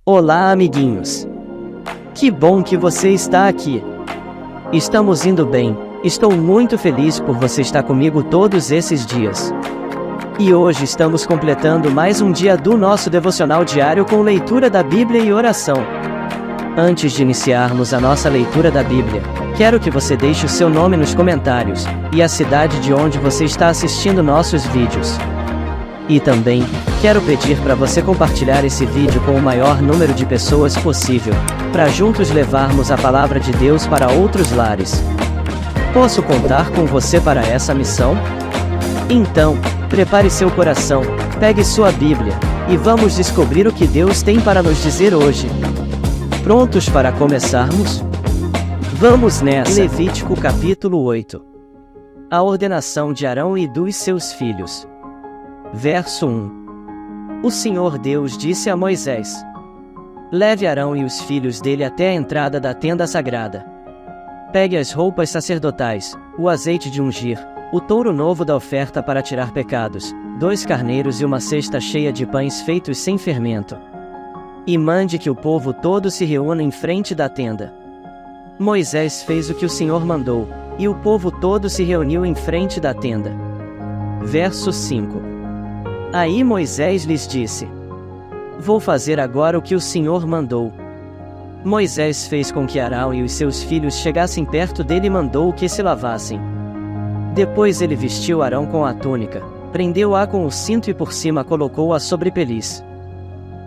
Olá, amiguinhos! Que bom que você está aqui! Estamos indo bem, estou muito feliz por você estar comigo todos esses dias. E hoje estamos completando mais um dia do nosso devocional diário com leitura da Bíblia e oração. Antes de iniciarmos a nossa leitura da Bíblia, quero que você deixe o seu nome nos comentários, e a cidade de onde você está assistindo nossos vídeos. E também, quero pedir para você compartilhar esse vídeo com o maior número de pessoas possível, para juntos levarmos a palavra de Deus para outros lares. Posso contar com você para essa missão? Então, prepare seu coração, pegue sua Bíblia, e vamos descobrir o que Deus tem para nos dizer hoje. Prontos para começarmos? Vamos nessa! Levítico capítulo 8. A ordenação de Arão e dos seus filhos. Verso 1. O Senhor Deus disse a Moisés: Leve Arão e os filhos dele até a entrada da tenda sagrada. Pegue as roupas sacerdotais, o azeite de ungir, o touro novo da oferta para tirar pecados, 2 carneiros e uma cesta cheia de pães feitos sem fermento. E mande que o povo todo se reúna em frente da tenda. Moisés fez o que o Senhor mandou, e o povo todo se reuniu em frente da tenda. Verso 5. Aí Moisés lhes disse: Vou fazer agora o que o Senhor mandou. Moisés fez com que Arão e os seus filhos chegassem perto dele e mandou que se lavassem. Depois ele vestiu Arão com a túnica, prendeu-a com o cinto e por cima colocou a sobrepeliz.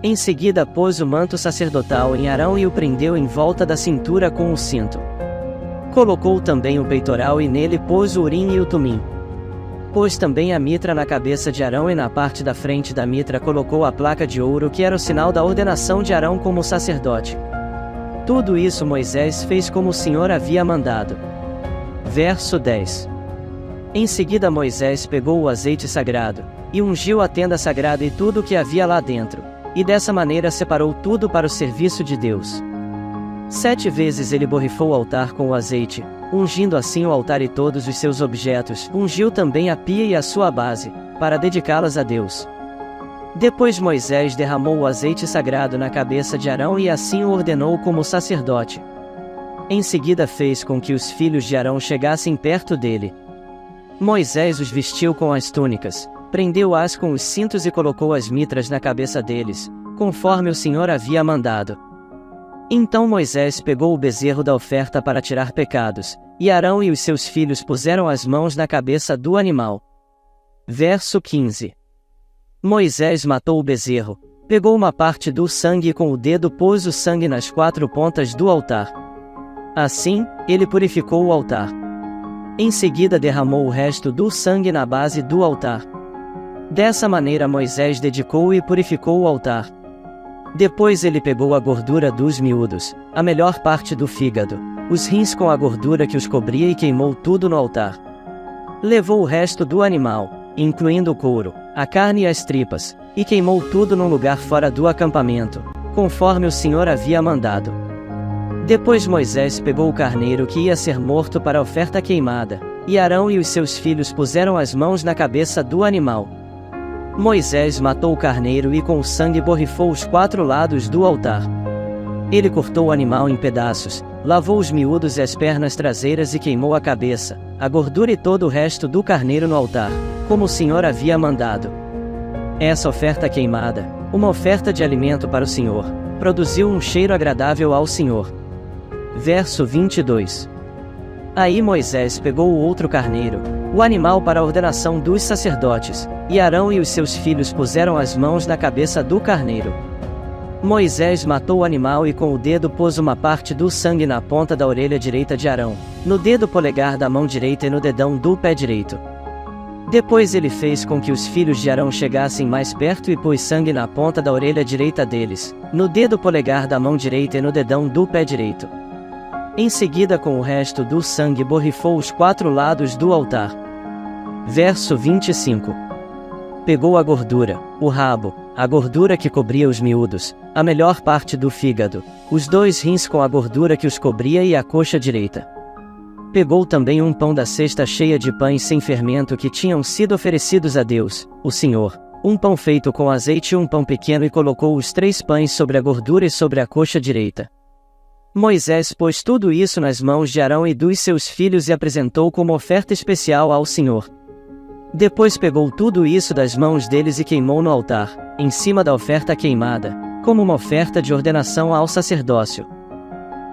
Em seguida pôs o manto sacerdotal em Arão e o prendeu em volta da cintura com o cinto. Colocou também o peitoral e nele pôs o urim e o tumim. Pôs também a mitra na cabeça de Arão e na parte da frente da mitra colocou a placa de ouro que era o sinal da ordenação de Arão como sacerdote. Tudo isso Moisés fez como o Senhor havia mandado. Verso 10. Em seguida Moisés pegou o azeite sagrado, e ungiu a tenda sagrada e tudo o que havia lá dentro, e dessa maneira separou tudo para o serviço de Deus. 7 vezes ele borrifou o altar com o azeite, ungindo assim o altar e todos os seus objetos, ungiu também a pia e a sua base, para dedicá-las a Deus. Depois Moisés derramou o azeite sagrado na cabeça de Arão e assim o ordenou como sacerdote. Em seguida fez com que os filhos de Arão chegassem perto dele. Moisés os vestiu com as túnicas, prendeu-as com os cintos e colocou as mitras na cabeça deles, conforme o Senhor havia mandado. Então Moisés pegou o bezerro da oferta para tirar pecados, e Arão e os seus filhos puseram as mãos na cabeça do animal. Verso 15. Moisés matou o bezerro, pegou uma parte do sangue e com o dedo pôs o sangue nas 4 pontas do altar. Assim, ele purificou o altar. Em seguida derramou o resto do sangue na base do altar. Dessa maneira Moisés dedicou e purificou o altar. Depois ele pegou a gordura dos miúdos, a melhor parte do fígado, os rins com a gordura que os cobria e queimou tudo no altar. Levou o resto do animal, incluindo o couro, a carne e as tripas, e queimou tudo num lugar fora do acampamento, conforme o Senhor havia mandado. Depois Moisés pegou o carneiro que ia ser morto para a oferta queimada, e Arão e os seus filhos puseram as mãos na cabeça do animal. Moisés matou o carneiro e com o sangue borrifou os 4 lados do altar. Ele cortou o animal em pedaços, lavou os miúdos e as pernas traseiras e queimou a cabeça, a gordura e todo o resto do carneiro no altar, como o Senhor havia mandado. Essa oferta queimada, uma oferta de alimento para o Senhor, produziu um cheiro agradável ao Senhor. Verso 22. Aí Moisés pegou o outro carneiro, o animal para a ordenação dos sacerdotes, e Arão e os seus filhos puseram as mãos na cabeça do carneiro. Moisés matou o animal e com o dedo pôs uma parte do sangue na ponta da orelha direita de Arão, no dedo polegar da mão direita e no dedão do pé direito. Depois ele fez com que os filhos de Arão chegassem mais perto e pôs sangue na ponta da orelha direita deles, no dedo polegar da mão direita e no dedão do pé direito. Em seguida com o resto do sangue borrifou os 4 lados do altar. Verso 25. Pegou a gordura, o rabo, a gordura que cobria os miúdos, a melhor parte do fígado, os 2 rins com a gordura que os cobria e a coxa direita. Pegou também um pão da cesta cheia de pães sem fermento que tinham sido oferecidos a Deus, o Senhor, um pão feito com azeite e um pão pequeno, e colocou os 3 pães sobre a gordura e sobre a coxa direita. Moisés pôs tudo isso nas mãos de Arão e dos seus filhos e apresentou como oferta especial ao Senhor. Depois pegou tudo isso das mãos deles e queimou no altar, em cima da oferta queimada, como uma oferta de ordenação ao sacerdócio.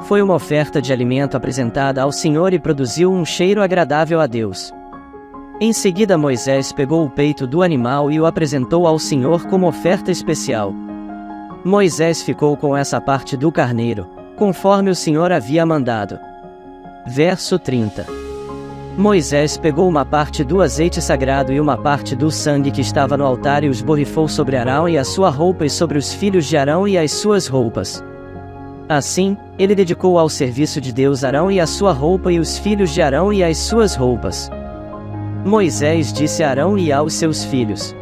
Foi uma oferta de alimento apresentada ao Senhor e produziu um cheiro agradável a Deus. Em seguida Moisés pegou o peito do animal e o apresentou ao Senhor como oferta especial. Moisés ficou com essa parte do carneiro, conforme o Senhor havia mandado. Verso 30. Moisés pegou uma parte do azeite sagrado e uma parte do sangue que estava no altar e os borrifou sobre Arão e a sua roupa e sobre os filhos de Arão e as suas roupas. Assim, ele dedicou ao serviço de Deus Arão e a sua roupa e os filhos de Arão e as suas roupas. Moisés disse a Arão e aos seus filhos: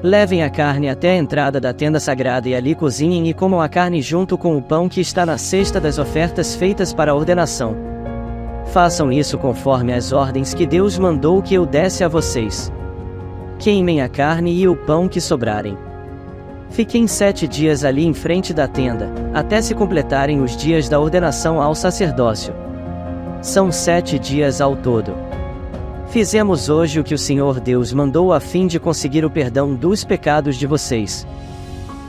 levem a carne até a entrada da tenda sagrada e ali cozinhem e comam a carne junto com o pão que está na cesta das ofertas feitas para a ordenação. Façam isso conforme as ordens que Deus mandou que eu desse a vocês. Queimem a carne e o pão que sobrarem. Fiquem 7 dias ali em frente da tenda, até se completarem os dias da ordenação ao sacerdócio. São 7 dias ao todo. Fizemos hoje o que o Senhor Deus mandou a fim de conseguir o perdão dos pecados de vocês.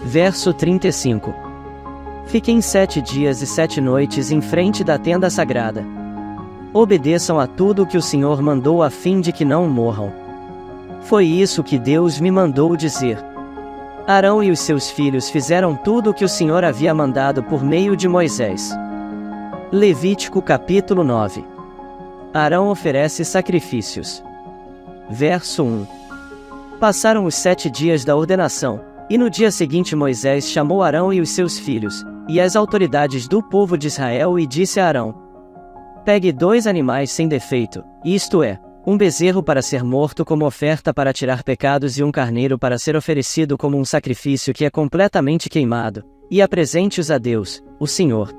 Verso 35. Fiquem 7 dias e 7 noites em frente da tenda sagrada. Obedeçam a tudo o que o Senhor mandou a fim de que não morram. Foi isso que Deus me mandou dizer. Arão e os seus filhos fizeram tudo o que o Senhor havia mandado por meio de Moisés. Levítico capítulo 9. Arão oferece sacrifícios. Verso 1. Passaram os 7 dias da ordenação, e no dia seguinte Moisés chamou Arão e os seus filhos, e as autoridades do povo de Israel e disse a Arão: pegue 2 animais sem defeito, isto é, um bezerro para ser morto como oferta para tirar pecados e um carneiro para ser oferecido como um sacrifício que é completamente queimado, e apresente-os a Deus, o Senhor.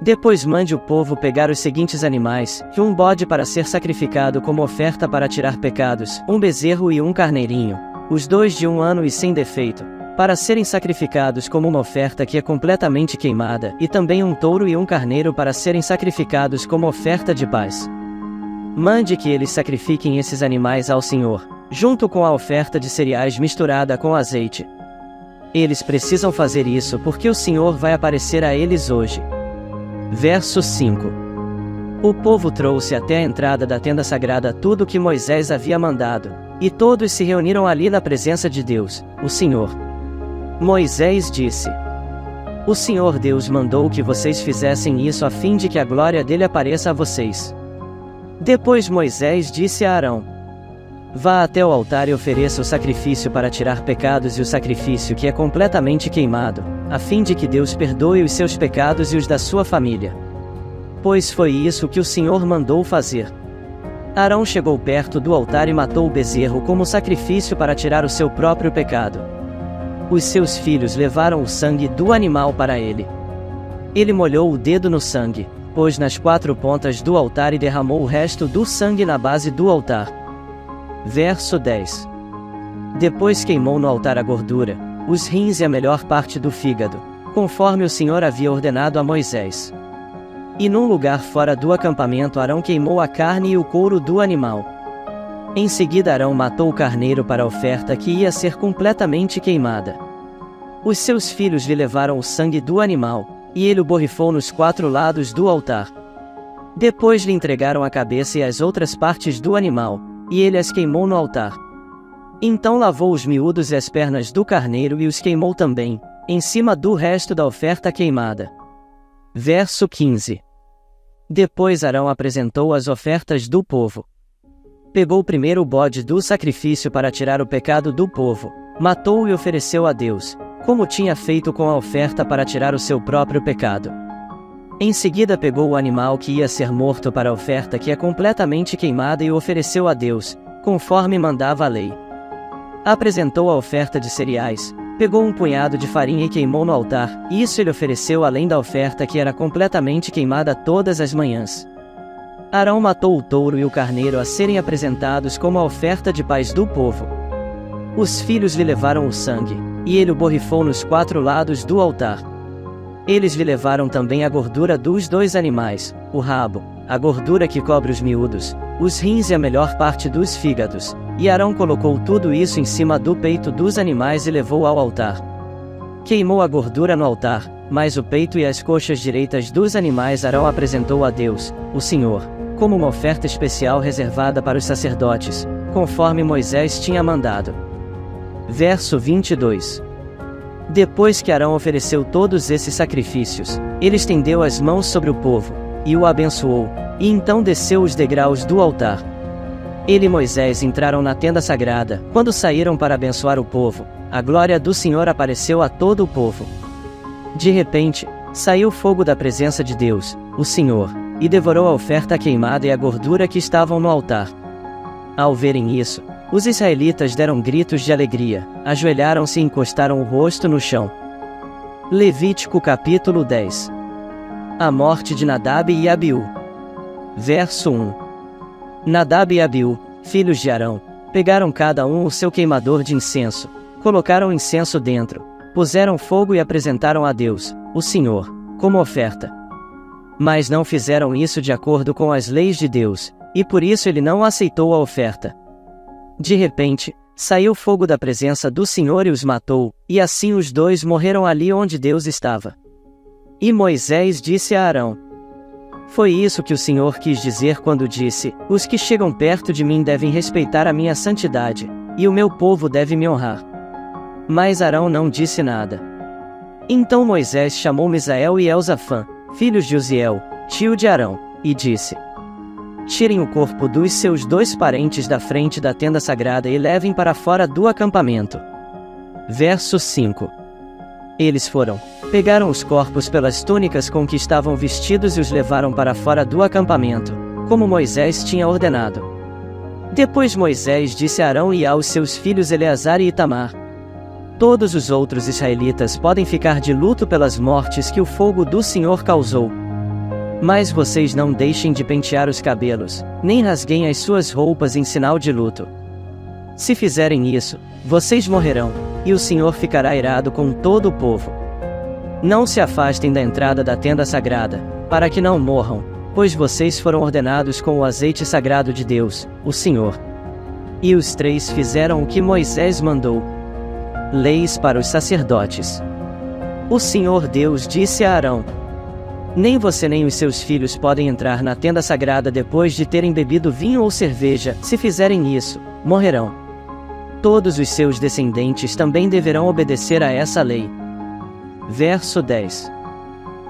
Depois mande o povo pegar os seguintes animais, um bode para ser sacrificado como oferta para tirar pecados, um bezerro e um carneirinho, os 2 de 1 ano e sem defeito, para serem sacrificados como uma oferta que é completamente queimada, e também um touro e um carneiro para serem sacrificados como oferta de paz. Mande que eles sacrifiquem esses animais ao Senhor, junto com a oferta de cereais misturada com azeite. Eles precisam fazer isso porque o Senhor vai aparecer a eles hoje. Verso 5. O povo trouxe até a entrada da tenda sagrada tudo o que Moisés havia mandado, e todos se reuniram ali na presença de Deus, o Senhor. Moisés disse: o Senhor Deus mandou que vocês fizessem isso a fim de que a glória dele apareça a vocês. Depois Moisés disse a Arão: vá até o altar e ofereça o sacrifício para tirar pecados e o sacrifício que é completamente queimado, a fim de que Deus perdoe os seus pecados e os da sua família. Pois foi isso que o Senhor mandou fazer. Arão chegou perto do altar e matou o bezerro como sacrifício para tirar o seu próprio pecado. Os seus filhos levaram o sangue do animal para ele. Ele molhou o dedo no sangue, pôs nas 4 pontas do altar e derramou o resto do sangue na base do altar. Verso 10. Depois queimou no altar a gordura, os rins e a melhor parte do fígado, conforme o Senhor havia ordenado a Moisés. E num lugar fora do acampamento Arão queimou a carne e o couro do animal. Em seguida Arão matou o carneiro para a oferta que ia ser completamente queimada. Os seus filhos lhe levaram o sangue do animal, e ele o borrifou nos 4 lados do altar. Depois lhe entregaram a cabeça e as outras partes do animal, e ele as queimou no altar. Então lavou os miúdos e as pernas do carneiro e os queimou também, em cima do resto da oferta queimada. Verso 15. Depois Arão apresentou as ofertas do povo. Pegou primeiro o bode do sacrifício para tirar o pecado do povo, matou-o e ofereceu a Deus, como tinha feito com a oferta para tirar o seu próprio pecado. Em seguida pegou o animal que ia ser morto para a oferta que é completamente queimada e o ofereceu a Deus, conforme mandava a lei. Apresentou a oferta de cereais, pegou um punhado de farinha e queimou no altar, e isso ele ofereceu além da oferta que era completamente queimada todas as manhãs. Arão matou o touro e o carneiro a serem apresentados como a oferta de paz do povo. Os filhos lhe levaram o sangue, e ele o borrifou nos 4 lados do altar. Eles lhe levaram também a gordura dos 2 animais, o rabo, a gordura que cobre os miúdos, os rins e a melhor parte dos fígados, e Arão colocou tudo isso em cima do peito dos animais e levou ao altar. Queimou a gordura no altar, mas o peito e as coxas direitas dos animais Arão apresentou a Deus, o Senhor, como uma oferta especial reservada para os sacerdotes, conforme Moisés tinha mandado. Verso 22. Depois que Arão ofereceu todos esses sacrifícios, ele estendeu as mãos sobre o povo, e o abençoou, e então desceu os degraus do altar. Ele e Moisés entraram na tenda sagrada. Quando saíram para abençoar o povo, a glória do Senhor apareceu a todo o povo. De repente, saiu fogo da presença de Deus, o Senhor, e devorou a oferta queimada e a gordura que estavam no altar. Ao verem isso, os israelitas deram gritos de alegria, ajoelharam-se e encostaram o rosto no chão. Levítico capítulo 10. A morte de Nadab e Abiú. Verso 1. Nadab e Abiú, filhos de Arão, pegaram cada um o seu queimador de incenso, colocaram incenso dentro, puseram fogo e apresentaram a Deus, o Senhor, como oferta. Mas não fizeram isso de acordo com as leis de Deus, e por isso ele não aceitou a oferta. De repente, saiu fogo da presença do Senhor e os matou, e assim os 2 morreram ali onde Deus estava. E Moisés disse a Arão: Foi isso que o Senhor quis dizer quando disse: Os que chegam perto de mim devem respeitar a minha santidade, e o meu povo deve me honrar. Mas Arão não disse nada. Então Moisés chamou Misael e Elzafã, filhos de Uziel, tio de Arão, e disse: Tirem o corpo dos seus 2 parentes da frente da tenda sagrada e levem para fora do acampamento. Verso 5. Eles foram, pegaram os corpos pelas túnicas com que estavam vestidos e os levaram para fora do acampamento, como Moisés tinha ordenado. Depois Moisés disse a Arão e aos seus filhos Eleazar e Itamar: Todos os outros israelitas podem ficar de luto pelas mortes que o fogo do Senhor causou. Mas vocês não deixem de pentear os cabelos, nem rasguem as suas roupas em sinal de luto. Se fizerem isso, vocês morrerão, e o Senhor ficará irado com todo o povo. Não se afastem da entrada da tenda sagrada, para que não morram, pois vocês foram ordenados com o azeite sagrado de Deus, o Senhor. E os 3 fizeram o que Moisés mandou. Leis para os sacerdotes. O Senhor Deus disse a Arão: Nem você nem os seus filhos podem entrar na tenda sagrada depois de terem bebido vinho ou cerveja. Se fizerem isso, morrerão. Todos os seus descendentes também deverão obedecer a essa lei. Verso 10.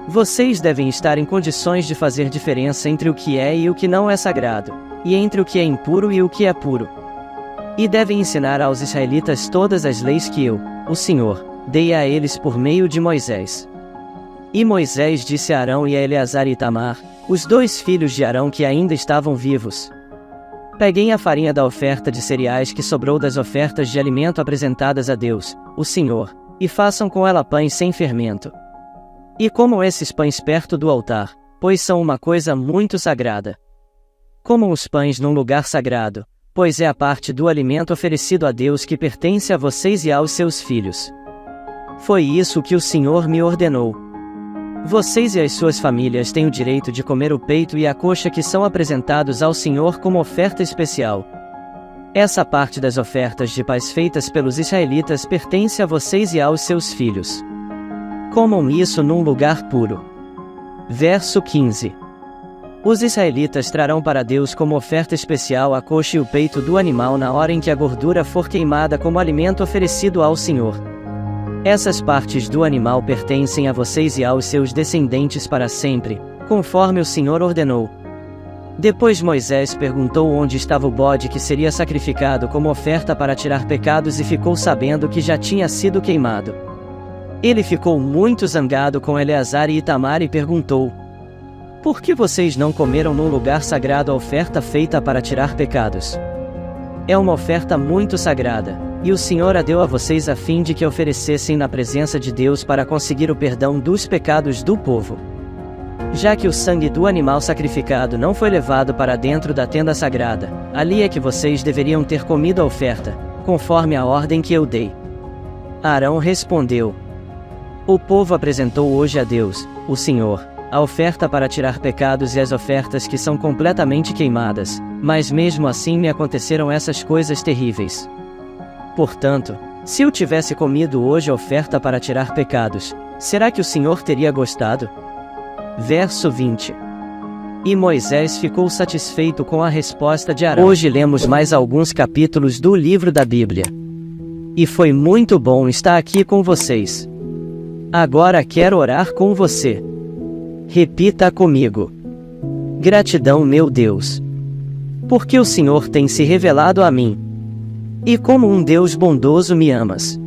Vocês devem estar em condições de fazer diferença entre o que é e o que não é sagrado, e entre o que é impuro e o que é puro. E devem ensinar aos israelitas todas as leis que eu, o Senhor, dei a eles por meio de Moisés. E Moisés disse a Arão e a Eleazar e Itamar, os 2 filhos de Arão que ainda estavam vivos: Peguem a farinha da oferta de cereais que sobrou das ofertas de alimento apresentadas a Deus, o Senhor, e façam com ela pães sem fermento. E comam esses pães perto do altar, pois são uma coisa muito sagrada. Comam os pães num lugar sagrado, pois é a parte do alimento oferecido a Deus que pertence a vocês e aos seus filhos. Foi isso que o Senhor me ordenou. Vocês e as suas famílias têm o direito de comer o peito e a coxa que são apresentados ao Senhor como oferta especial. Essa parte das ofertas de paz feitas pelos israelitas pertence a vocês e aos seus filhos. Comam isso num lugar puro. Verso 15. Os israelitas trarão para Deus como oferta especial a coxa e o peito do animal na hora em que a gordura for queimada como alimento oferecido ao Senhor. Essas partes do animal pertencem a vocês e aos seus descendentes para sempre, conforme o Senhor ordenou. Depois Moisés perguntou onde estava o bode que seria sacrificado como oferta para tirar pecados e ficou sabendo que já tinha sido queimado. Ele ficou muito zangado com Eleazar e Itamar e perguntou: Por que vocês não comeram num lugar sagrado a oferta feita para tirar pecados? É uma oferta muito sagrada, e o Senhor a deu a vocês a fim de que oferecessem na presença de Deus para conseguir o perdão dos pecados do povo. Já que o sangue do animal sacrificado não foi levado para dentro da tenda sagrada, ali é que vocês deveriam ter comido a oferta, conforme a ordem que eu dei. Arão respondeu: O povo apresentou hoje a Deus, o Senhor, a oferta para tirar pecados e as ofertas que são completamente queimadas, mas mesmo assim me aconteceram essas coisas terríveis. Portanto, se eu tivesse comido hoje a oferta para tirar pecados, será que o Senhor teria gostado? Verso 20. E Moisés ficou satisfeito com a resposta de Arão. Hoje lemos mais alguns capítulos do livro da Bíblia. E foi muito bom estar aqui com vocês. Agora quero orar com você. Repita comigo. Gratidão, meu Deus. Porque o Senhor tem se revelado a mim. E como um Deus bondoso me amas.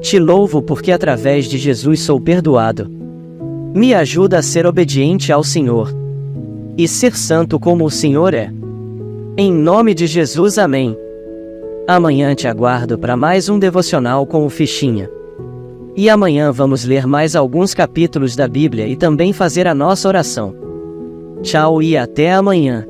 Te louvo porque através de Jesus sou perdoado. Me ajuda a ser obediente ao Senhor. E ser santo como o Senhor é. Em nome de Jesus, amém. Amanhã te aguardo para mais um devocional com o Fichinha. E amanhã vamos ler mais alguns capítulos da Bíblia e também fazer a nossa oração. Tchau e até amanhã.